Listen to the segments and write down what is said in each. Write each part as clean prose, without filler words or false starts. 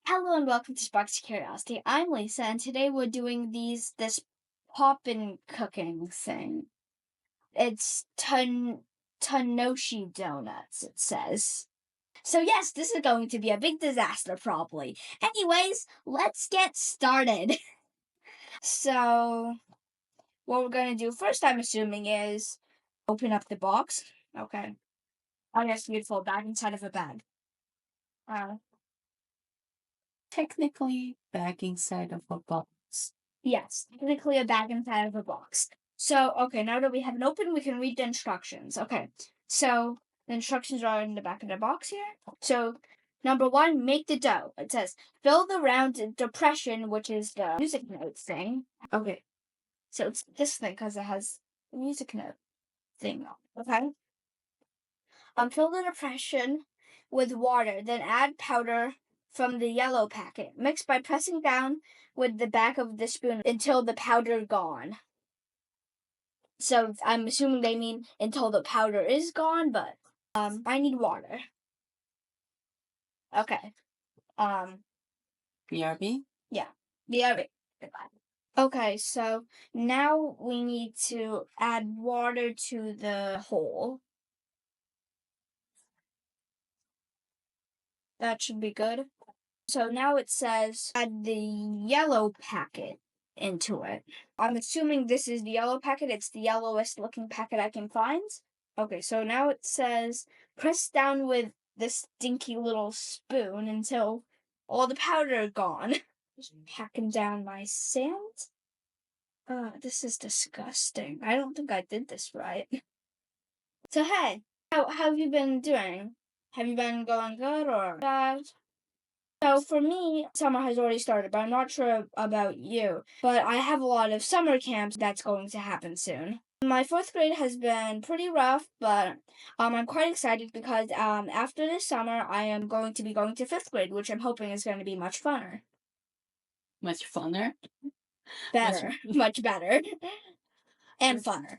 Hello and welcome to Sparks of Curiosity. I'm Lisa, and today we're doing this Popin Cooking thing. It's Tanoshi donuts, it says. So yes, this is going to be a big disaster, probably. Anyways, let's get started. So, what we're gonna do first, I'm assuming, is open up the box. Okay. Oh yes, beautiful bag inside of a bag. Uh, Technically, back inside of a box. Yes, technically a bag inside of a box. So, okay, now that we have it open, we can read the instructions. Okay, so the instructions are in the back of the box here. So, number one, make the dough. It says, fill the round depression, which is the music note thing. Okay, so it's this thing because it has the music note thing on it, okay? Fill the depression with water, then add powder from the yellow packet. Mix by pressing down with the back of the spoon until the powder gone. So I'm assuming they mean until the powder is gone, but I need water. Okay. BRB? Yeah. Goodbye. Okay, so now we need to add water to the hole. That should be good. So now it says add the yellow packet into it. I'm assuming this is the yellow packet. It's the yellowest looking packet I can find. Okay, so now it says press down with this stinky little spoon until all the powder is gone. Just packing down my sand. This is disgusting. I don't think I did this right. So hey, how have you been doing? Have you been going good or bad? So for me, summer has already started, but I'm not sure about you. But I have a lot of summer camps that's going to happen soon. My fourth grade has been pretty rough, but I'm quite excited because after this summer, I am going to be going to fifth grade, which I'm hoping is going to be much funner. Much funner? Better. Much better. And funner.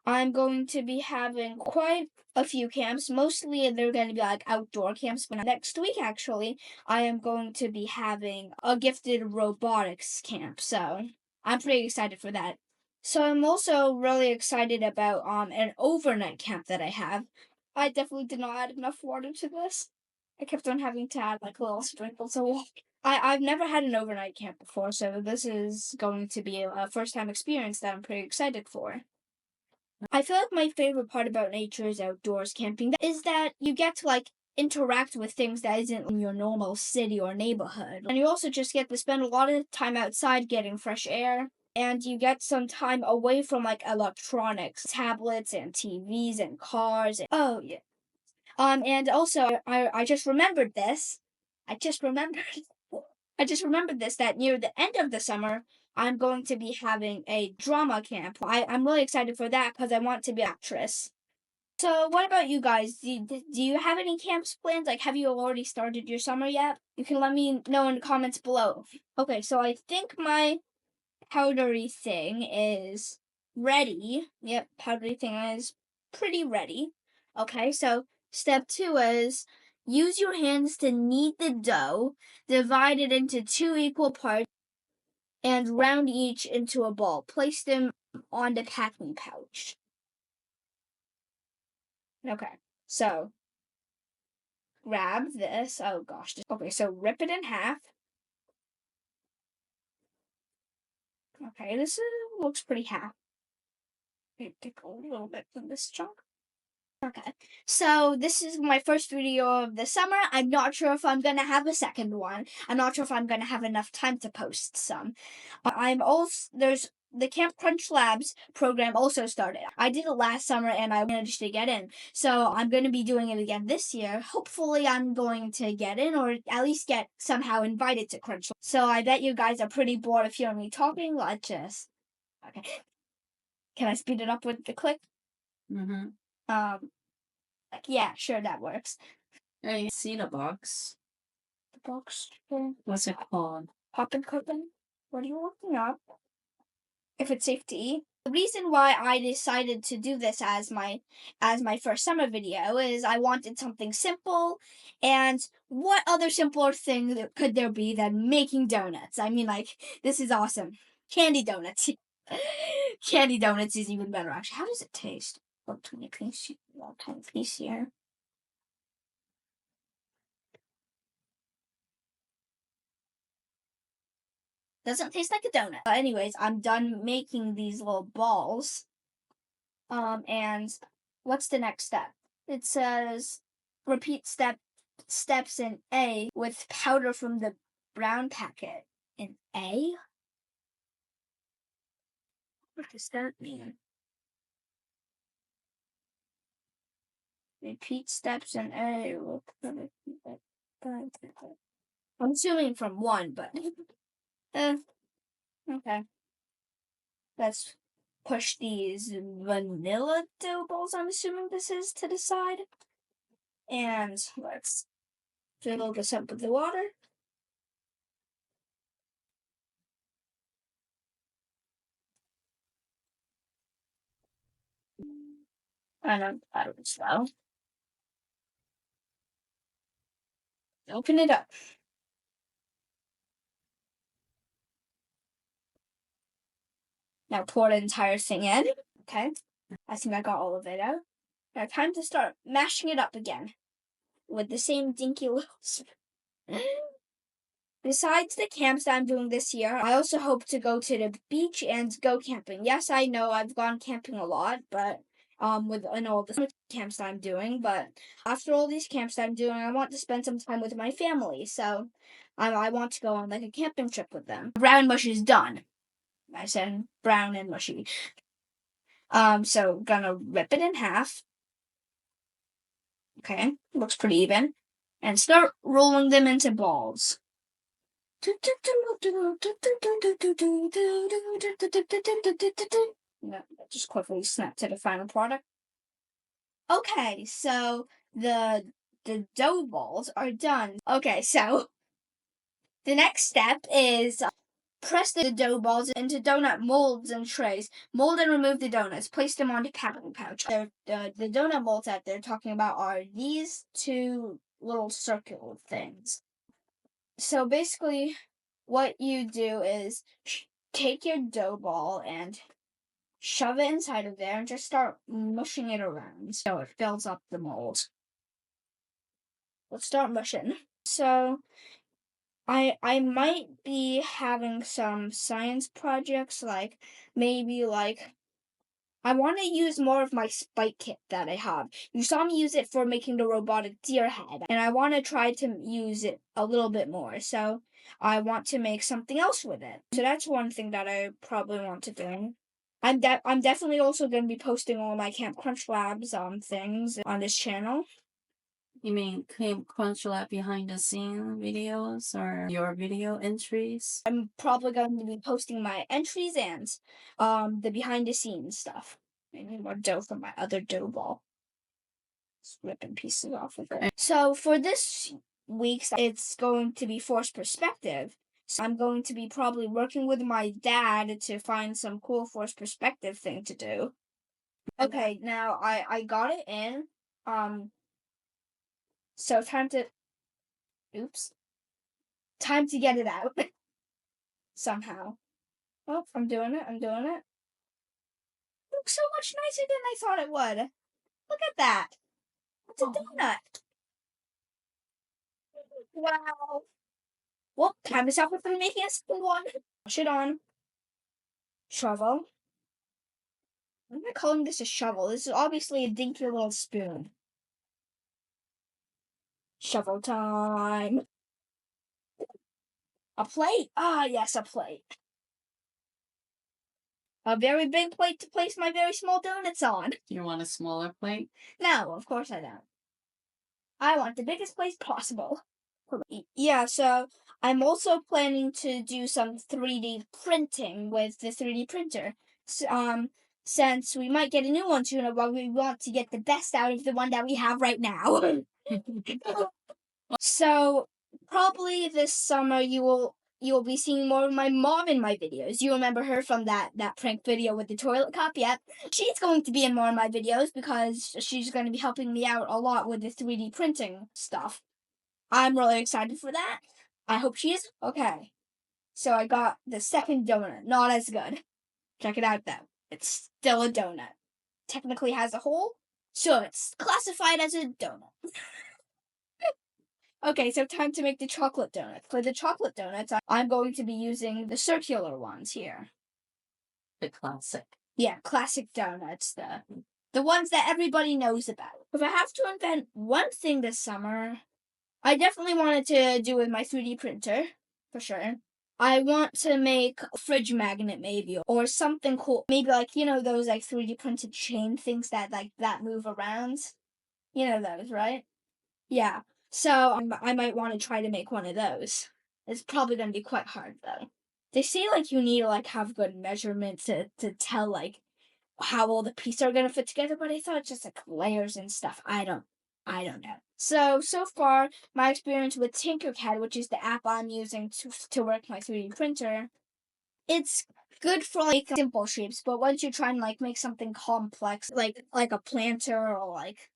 I'm going to be having quite a few camps. Mostly they're going to be like outdoor camps. But next week, actually, I am going to be having a gifted robotics camp. So I'm pretty excited for that. So I'm also really excited about an overnight camp that I have. I definitely did not add enough water to this. I kept on having to add like little sprinkles of water. I've never had an overnight camp before, so this is going to be a first time experience that I'm pretty excited for. I feel like my favorite part about nature is outdoors camping is that you get to like interact with things that isn't in your normal city or neighborhood. And you also just get to spend a lot of time outside getting fresh air. And you get some time away from like electronics, tablets and TVs and cars. Oh yeah. And also I just remembered this. I just remembered I just remembered this that near the end of the summer I'm going to be having a drama camp. I'm really excited for that because I want to be an actress. So, what about you guys? Do you have any camps planned? Like, have you already started your summer yet? You can let me know in the comments below. Okay, so I think my powdery thing is ready. Yep, powdery thing is pretty ready. Okay, so step 2 is use your hands to knead the dough, divide it into 2 equal parts, and round each into a ball. Place them on the packing pouch. Okay, so grab this. Oh gosh. Okay, so rip it in half. Okay, looks pretty half. Take a little bit from this chunk. Okay, so this is my first video of the summer. I'm not sure if I'm gonna have a second one. I'm not sure if I'm gonna have enough time to post some. I'm also there's the Camp Crunch Labs program also started. I did it last summer and I managed to get in. So I'm going to be doing it again this year. Hopefully I'm going to get in or at least get somehow invited to Crunch. So I bet you guys are pretty bored of hearing me talking. Let's just... Okay. Can I speed it up with the click? Mm-hmm. Yeah, sure, that works. I see the box. The box? Okay. What's it called? Popin Cookin? What are you looking up? If it's safe to eat? The reason why I decided to do this as my first summer video is I wanted something simple, and what other simpler thing could there be than making donuts? I mean, like, this is awesome. Candy donuts. Candy donuts is even better, actually. How does it taste? Little tiny piece here. Doesn't taste like a donut. Anyways, I'm done making these little balls. And what's the next step? It says repeat steps in A with powder from the brown packet. In A? What does that mean? Repeat steps in A with powder from the brown packet. I'm assuming from 1, but okay. Let's push these vanilla dough balls, I'm assuming this is, to the side. And let's fill this up with the water. I know that was slow. Open it up. Now pour the entire thing in. Okay. I think I got all of it out. Now time to start mashing it up again with the same dinky little spoon. Besides the camps that I'm doing this year, I also hope to go to the beach and go camping. Yes, I know I've gone camping a lot, but in all the camps that I'm doing, but after all these camps that I'm doing, I want to spend some time with my family. So I want to go on like a camping trip with them. Brown mush is done. I said brown and mushy. So gonna rip it in half. Okay, looks pretty even. And start rolling them into balls. Just quickly snap to the final product. Okay, so the dough balls are done. Okay, so the next step is press the dough balls into donut molds and trays. Mold and remove the donuts. Place them on the packing pouch. The donut molds that they're talking about are these two little circular things. So basically, what you do is take your dough ball and shove it inside of there and just start mushing it around so it fills up the mold. Let's start mushing. So I might be having some science projects, like maybe like I want to use more of my spike kit that I have. You saw me use it for making the robotic deer head, and I want to try to use it a little bit more. So I want to make something else with it. So that's one thing that I probably want to do. I'm definitely also going to be posting all my Camp Crunch Labs things on this channel. You mean Camp Crunch Lab behind the scene videos or your video entries? I'm probably going to be posting my entries and the behind the scenes stuff. Maybe more dough from my other dough ball. Just ripping pieces off of it. So for this week's, it's going to be forced perspective. So I'm going to be probably working with my dad to find some cool forced perspective thing to do. Okay, now I got it in. So time to get it out. Somehow. Oh, I'm doing it. Looks so much nicer than I thought it would. Look at that. It's a donut. Wow. Well, time to stop it from making a second one. Push it on. Shovel. I'm not calling this a shovel. This is obviously a dinky little spoon. Shovel time. A plate? Ah, yes, a plate. A very big plate to place my very small donuts on. Do you want a smaller plate? No, of course I don't. I want the biggest plate possible. Yeah, so I'm also planning to do some 3D printing with the 3D printer. Since we might get a new one soon, but we want to get the best out of the one that we have right now. So probably this summer you will you'll be seeing more of my mom in my videos. You remember her from that prank video with the toilet cup? Yep. She's going to be in more of my videos because she's going to be helping me out a lot with the 3D printing stuff. I'm really excited for that. I hope she is. Okay. So I got the second donut. Not as good. Check it out though. It's still a donut. Technically has a hole, so it's classified as a donut. Okay, so time to make the chocolate donuts. For the chocolate donuts, I'm going to be using the circular ones here. The classic. Yeah, classic donuts, the ones that everybody knows about. If I have to invent one thing this summer, I definitely wanted to do with my 3D printer, for sure. I want to make a fridge magnet maybe, or something cool. Maybe like, those like 3D printed chain things that move around. You know those, right? Yeah. So I might want to try to make one of those. It's probably going to be quite hard though. They say like you need to like have good measurements to tell like how all the pieces are going to fit together, but I thought just like layers and stuff. I don't know. So far, my experience with Tinkercad, which is the app I'm using to work my 3D printer, it's good for like simple shapes, but once you try and like make something complex, like a planter or like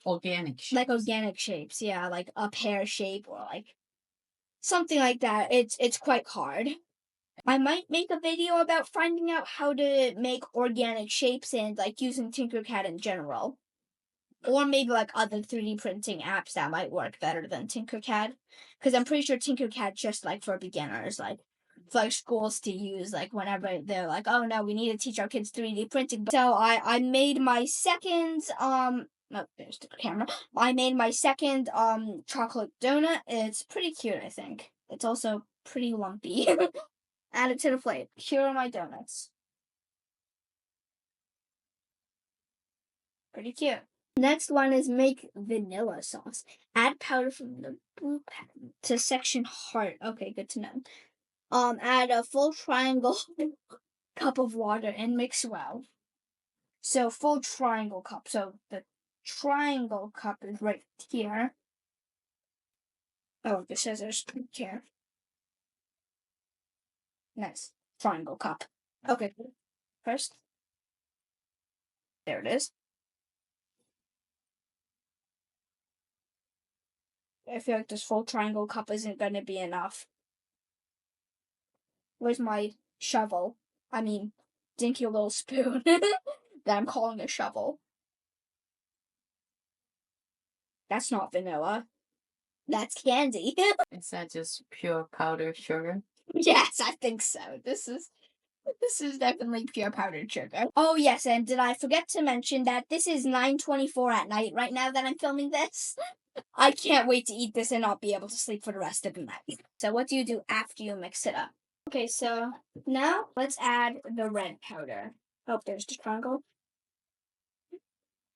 organic shapes. Like organic shapes, yeah, like a pear shape or like something like that, it's quite hard. I might make a video about finding out how to make organic shapes and like using Tinkercad in general. Or maybe like other 3D printing apps that might work better than Tinkercad. Because I'm pretty sure Tinkercad's just like for beginners, like for like schools to use, like whenever they're like, oh no, we need to teach our kids 3D printing. So I made my second oh, there's the camera. I made my second chocolate donut. It's pretty cute, I think. It's also pretty lumpy. Add it to the plate. Here are my donuts. Pretty cute. Next one is make vanilla sauce. Add powder from the blue packet to section heart. Okay, good to know. Add a full triangle cup of water and mix well. So full triangle cup. So the triangle cup is right here. Oh, the scissors here. Nice. Triangle cup. Okay. First. There it is. I feel like this full triangle cup isn't going to be enough. Where's my shovel? I mean, dinky little spoon that I'm calling a shovel. That's not vanilla. That's candy. Is that just pure powdered sugar? Yes, I think so. This is definitely pure powdered sugar. Oh yes, and did I forget to mention that this is 9:24 at night right now that I'm filming this? I can't wait to eat this and not be able to sleep for the rest of the night. So what do you do after you mix it up? Okay, so now let's add the red powder. Oh, there's the triangle.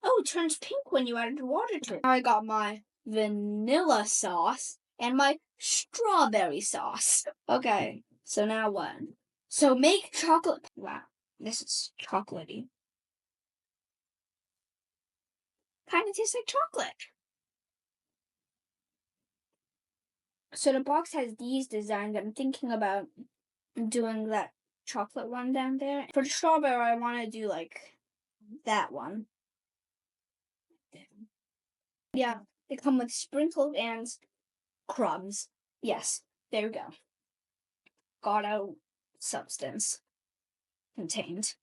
Oh, it turns pink when you add water to it. Now I got my vanilla sauce and my strawberry sauce. Okay, so now what? So make chocolate. Wow, this is chocolatey. Kind of tastes like chocolate. So the box has these designs. I'm thinking about doing that chocolate one down there. For the strawberry, I want to do like that one. Yeah, they come with sprinkles and crumbs. Yes, there we go. Got out substance contained.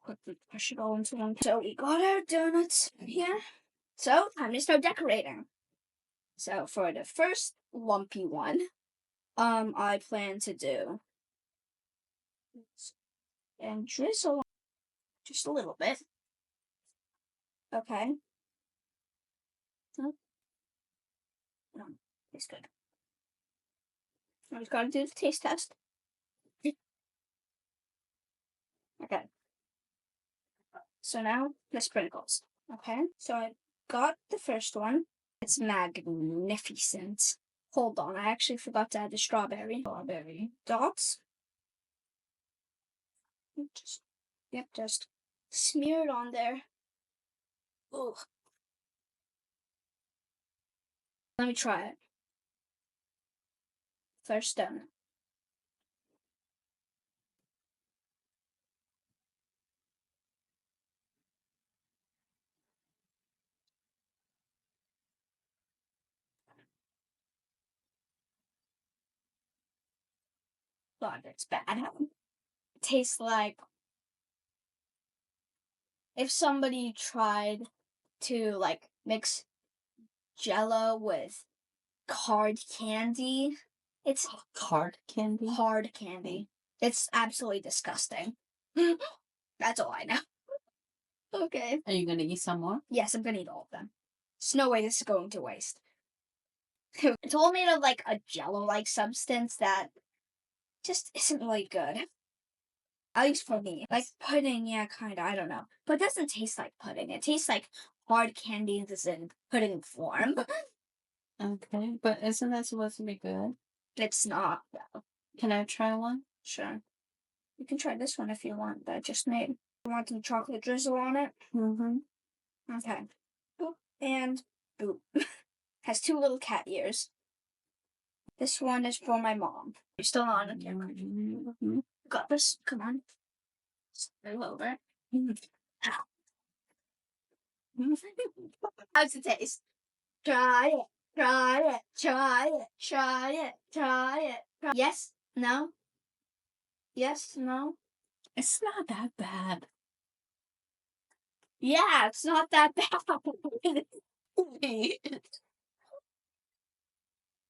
Quickly push it all into one. So we got our donuts here. So time to start decorating. So for the first lumpy one, I plan to do and drizzle just a little bit. Okay. Oh, no, it's good. I just gotta do the taste test. Okay. So now the sprinkles. Okay. So I got the first one. It's magnificent. Hold on, I actually forgot to add the strawberry. Strawberry dots. Just smear it on there. Ugh. Let me try it. first donut. God, it's bad. It tastes like if somebody tried to like mix Jello with hard candy. It's Hard candy? hard candy. It's absolutely disgusting. That's all I know. Okay. Are you gonna eat some more? Yes, I'm gonna eat all of them. There's no way this is going to waste. It's all made of like a Jello-like substance that just isn't really good. At least for me. Like pudding, yeah, kinda, I don't know. But it doesn't taste like pudding. It tastes like hard candy that's in pudding form. Okay, but isn't that supposed to be good? It's not, though. Can I try one? Sure. You can try this one if you want that I just made. You want some chocolate drizzle on it? Mm-hmm. Okay. Boop and boop. Has 2 little cat ears. This one is for my mom. You're still on, okay? Mm-hmm. Got this. Come on. Move over. How's it taste? Try it. Try it. Try it. Try it. Try it. Yes? No? Yes? No? It's not that bad. Yeah, it's not that bad.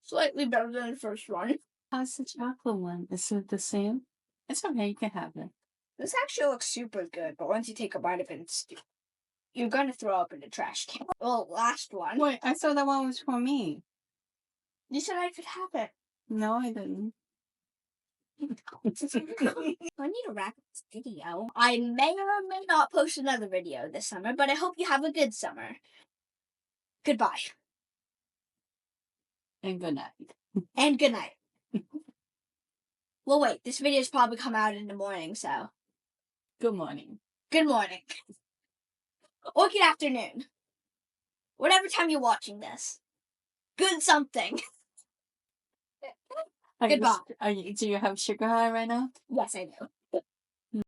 Slightly better than the first one. How's the chocolate one? Is it the same? It's okay, you can have it. This actually looks super good, but once you take a bite of it, you're gonna throw up in the trash can. Well, last one. Wait, I thought that one was for me. You said I could have it. No, I didn't. I need to wrap up this video. I may or may not post another video this summer, but I hope you have a good summer. Goodbye. And good night. And good night. Well, wait, this video's probably come out in the morning, so. Good morning. Good morning. Or good afternoon. Whatever time you're watching this. Good something. Goodbye. Do you have sugar high right now? Yes, I do.